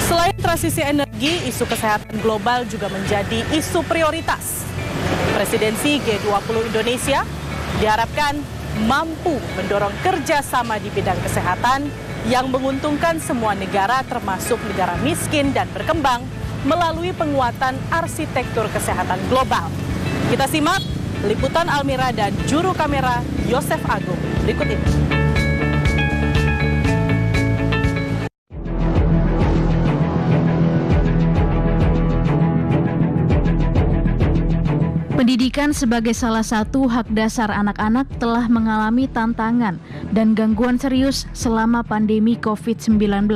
Selain transisi energi, isu kesehatan global juga menjadi isu prioritas. Presidensi G20 Indonesia diharapkan mampu mendorong kerjasama di bidang kesehatan yang menguntungkan semua negara termasuk negara miskin dan berkembang melalui penguatan arsitektur kesehatan global. Kita simak liputan Almira dan juru kamera Yosef Agung berikut ini. Pendidikan sebagai salah satu hak dasar anak-anak telah mengalami tantangan dan gangguan serius selama pandemi COVID-19.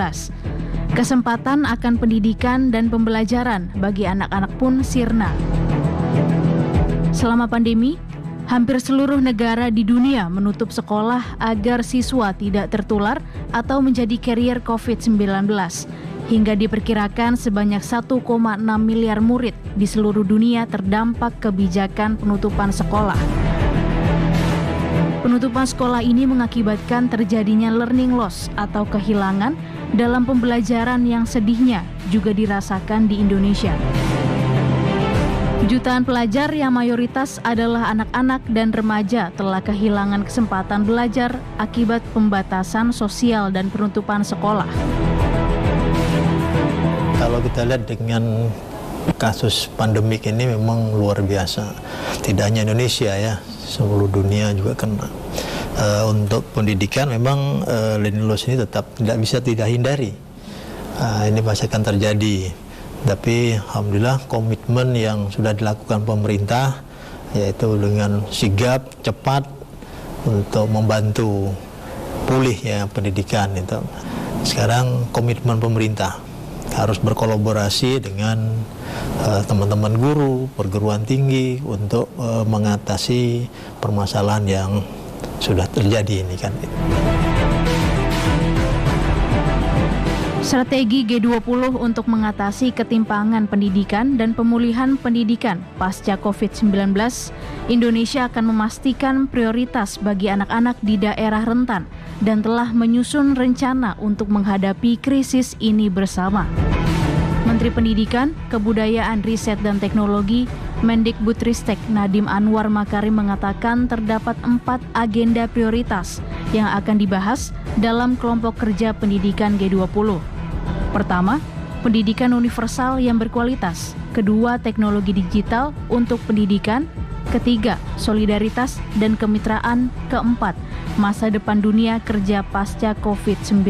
Kesempatan akan pendidikan dan pembelajaran bagi anak-anak pun sirna. Selama pandemi, hampir seluruh negara di dunia menutup sekolah agar siswa tidak tertular atau menjadi carrier COVID-19. Hingga diperkirakan sebanyak 1,6 miliar murid di seluruh dunia terdampak kebijakan penutupan sekolah. Penutupan sekolah ini mengakibatkan terjadinya learning loss atau kehilangan dalam pembelajaran yang sedihnya juga dirasakan di Indonesia. Jutaan pelajar yang mayoritas adalah anak-anak dan remaja telah kehilangan kesempatan belajar akibat pembatasan sosial dan penutupan sekolah. Kalau kita lihat dengan kasus pandemik ini memang luar biasa. Tidak hanya Indonesia ya, seluruh dunia juga kena. Untuk pendidikan memang learning loss ini tetap tidak hindari. Ini pasti akan terjadi. Tapi alhamdulillah komitmen yang sudah dilakukan pemerintah yaitu dengan sigap, cepat untuk membantu pulih ya pendidikan itu. Sekarang komitmen pemerintah harus berkolaborasi dengan teman-teman guru, perguruan tinggi untuk mengatasi permasalahan yang sudah terjadi ini kan. Strategi G20 untuk mengatasi ketimpangan pendidikan dan pemulihan pendidikan pasca COVID-19, Indonesia akan memastikan prioritas bagi anak-anak di daerah rentan dan telah menyusun rencana untuk menghadapi krisis ini bersama. Menteri Pendidikan, Kebudayaan, Riset, dan Teknologi, Mendikbudristek Nadiem Anwar Makarim mengatakan terdapat 4 agenda prioritas yang akan dibahas dalam kelompok kerja pendidikan G20. Pertama, pendidikan universal yang berkualitas. Kedua, teknologi digital untuk pendidikan. Ketiga, solidaritas dan kemitraan. Keempat, masa depan dunia kerja pasca COVID-19.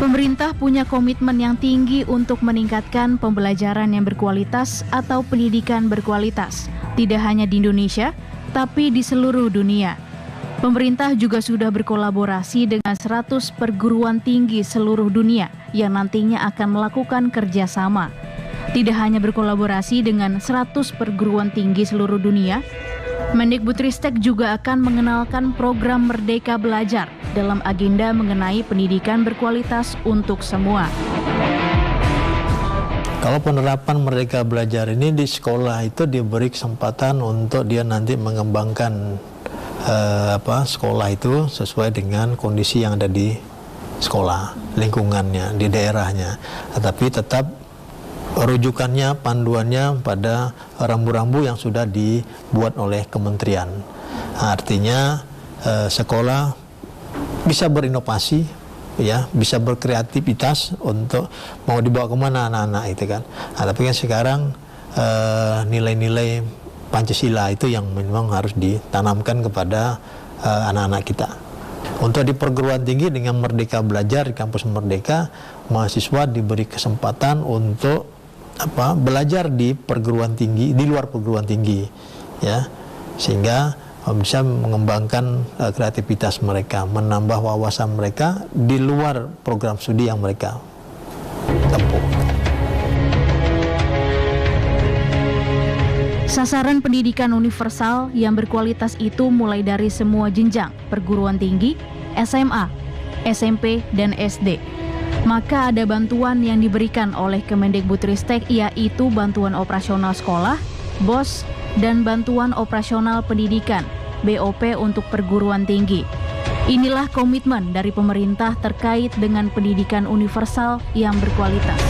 Pemerintah punya komitmen yang tinggi untuk meningkatkan pembelajaran yang berkualitas atau pendidikan berkualitas, tidak hanya di Indonesia, tapi di seluruh dunia. Pemerintah juga sudah berkolaborasi dengan 100 perguruan tinggi seluruh dunia yang nantinya akan melakukan kerjasama. Tidak hanya berkolaborasi dengan 100 perguruan tinggi seluruh dunia, Mendikbudristek juga akan mengenalkan program Merdeka Belajar dalam agenda mengenai pendidikan berkualitas untuk semua. Kalau penerapan Merdeka Belajar ini di sekolah itu diberi kesempatan untuk dia nanti mengembangkan sekolah itu sesuai dengan kondisi yang ada di sekolah, lingkungannya, di daerahnya. Tetapi tetap rujukannya, panduannya pada rambu-rambu yang sudah dibuat oleh kementerian. Artinya sekolah bisa berinovasi, ya, bisa berkreativitas untuk mau dibawa kemana anak-anak itu kan. Tapi kan sekarang nilai-nilai Pancasila itu yang memang harus ditanamkan kepada anak-anak kita. Untuk di perguruan tinggi dengan Merdeka Belajar di kampus Merdeka, mahasiswa diberi kesempatan untuk belajar di perguruan tinggi, di luar perguruan tinggi, ya, sehingga bisa mengembangkan kreativitas mereka, menambah wawasan mereka di luar program studi yang mereka tempuh. Sasaran pendidikan universal yang berkualitas itu mulai dari semua jenjang, perguruan tinggi, SMA, SMP, dan SD. Maka ada bantuan yang diberikan oleh Kemendikbudristek, yaitu bantuan operasional sekolah, BOS, dan bantuan operasional pendidikan, BOP untuk perguruan tinggi. Inilah komitmen dari pemerintah terkait dengan pendidikan universal yang berkualitas.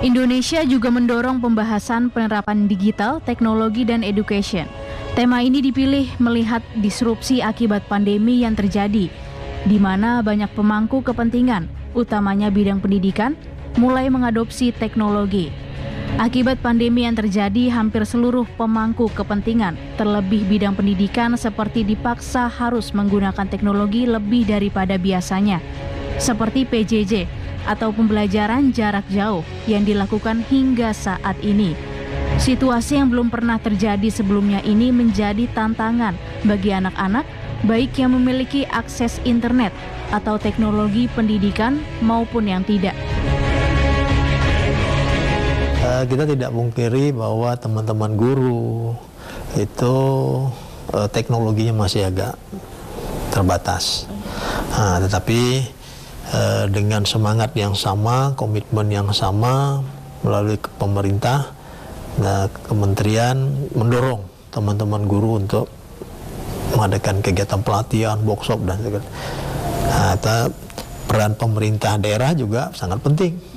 Indonesia juga mendorong pembahasan penerapan digital, teknologi, dan education. Tema ini dipilih melihat disrupsi akibat pandemi yang terjadi, di mana banyak pemangku kepentingan, utamanya bidang pendidikan, mulai mengadopsi teknologi. Akibat pandemi yang terjadi, hampir seluruh pemangku kepentingan, terlebih bidang pendidikan, seperti dipaksa harus menggunakan teknologi lebih daripada biasanya, seperti PJJ atau pembelajaran jarak jauh yang dilakukan hingga saat ini. Situasi yang belum pernah terjadi sebelumnya ini menjadi tantangan bagi anak-anak, baik yang memiliki akses internet atau teknologi pendidikan maupun yang tidak. Kita tidak mungkiri bahwa teman-teman guru itu teknologinya masih agak terbatas. Tetapi dengan semangat yang sama, komitmen yang sama melalui pemerintah, kementerian mendorong teman-teman guru untuk mengadakan kegiatan pelatihan, workshop dan sebagainya. Peran pemerintah daerah juga sangat penting.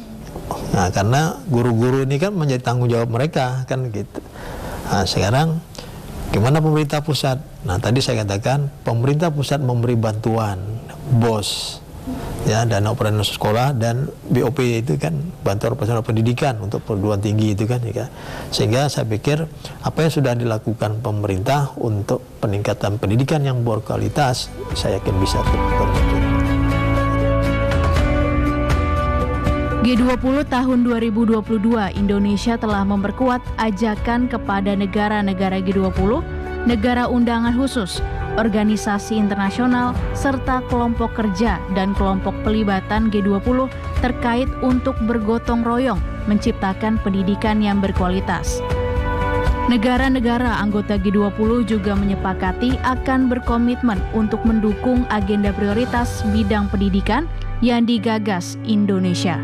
Karena guru-guru ini kan menjadi tanggung jawab mereka kan gitu. Sekarang gimana pemerintah pusat? Tadi saya katakan pemerintah pusat memberi bantuan BOS, ya, dana operasional sekolah, dan BOP itu kan bantuan operasional pendidikan untuk perguruan tinggi itu kan, ya. Sehingga saya pikir apa yang sudah dilakukan pemerintah untuk peningkatan pendidikan yang berkualitas, saya yakin bisa terwujud. G20 tahun 2022, Indonesia telah memperkuat ajakan kepada negara-negara G20, negara undangan khusus, organisasi internasional, serta kelompok kerja dan kelompok pelibatan G20 terkait untuk bergotong royong menciptakan pendidikan yang berkualitas. Negara-negara anggota G20 juga menyepakati akan berkomitmen untuk mendukung agenda prioritas bidang pendidikan yang digagas Indonesia.